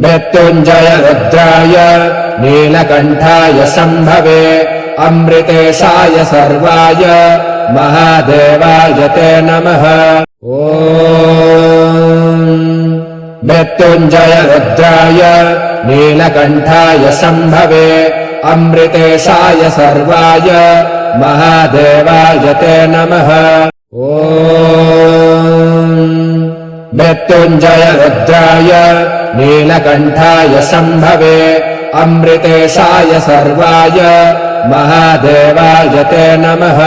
मृत्युञ्जय रुद्राय नीलकण्ठाय शम्भवे अमृतेशाय सर्वाय महादेवाय ते नमः। मृत्युञ्जय रुद्राय नीलकण्ठाय शम्भवे अमृतेशाय सर्वाय महादेवाय ते नमः। मृत्युञ्जय रुद्राय नीलकण्ठाय शम्भवे अमृतेशाय सर्वाय महादेवाय ते नमः।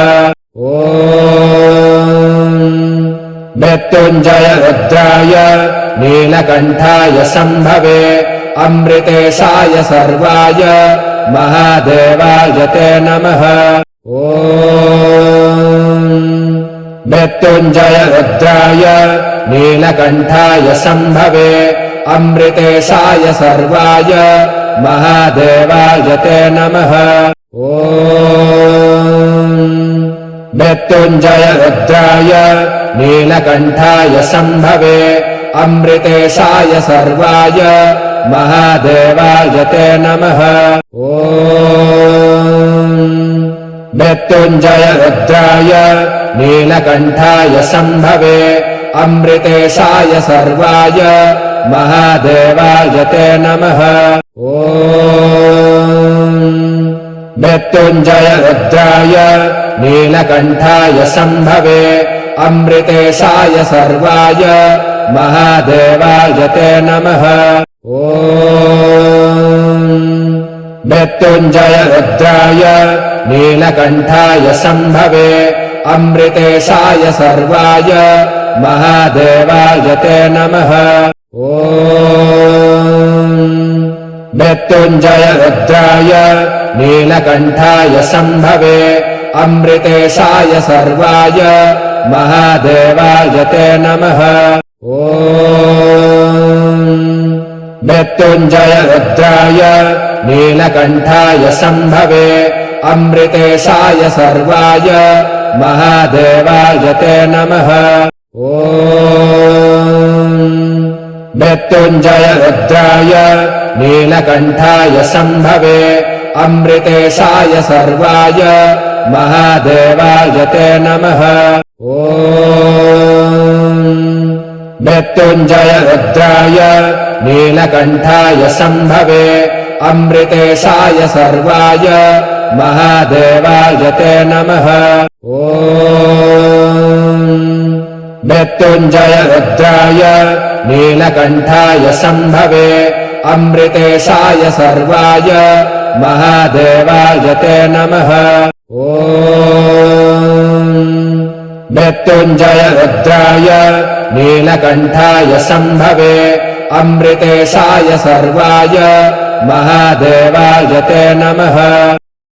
मृत्युञ्जय रुद्राय नीलकण्ठाय शम्भवे अमृतेशाय सर्वाय महादेवाय ते नमः। मृत्युञ्जय रुद्राय नीलकण्ठाय शम्भवे अमृतेशाय सर्वाय महादेवाय ते नमः। मृत्युञ्जय रुद्राय नीलकण्ठाय शम्भवे अमृतेशाय सर्वाय महादेवाय ते नमः। मृत्युञ्जय रुद्राय नीलकण्ठाय शम्भवे अमृतेशाय सर्वाय महादेवाय ते नमः। मृत्युञ्जय रुद्राय नीलकण्ठाय शम्भवे अमृतेशाय सर्वाय महादेवाय ते नमः। मृत्युञ्जय रुद्राय नीलकण्ठाय शम्भवे अमृतेशाय सर्वाय महादेवाय ते नमः। मृत्युञ्जय रुद्राय नीलकण्ठाय शम्भवे अमृतेशाय सर्वाय महादेवाय ते नमः। मृत्युञ्जय रुद्राय नीलकण्ठाय शम्भवे अमृतेशाय सर्वाय महादेवाय ते नमः। मृत्युञ्जय रुद्राय नीलकण्ठाय शम्भवे अमृतेशाय सर्वाय महादेवाय ते नमः। मृत्युञ्जय रुद्राय नीलकण्ठाय शम्भवे अमृतेशाय सर्वाय महादेवाय ते नमः। मृत्युञ्जय रुद्राय नीलकण्ठाय शम्भवे अमृतेशाय सर्वाय महादेवाय ते नमः। मृत्युञ्जय रुद्राय नीलकण्ठाय शम्भवे अमृतेशाय सर्वाय महादेवाय ते नमः।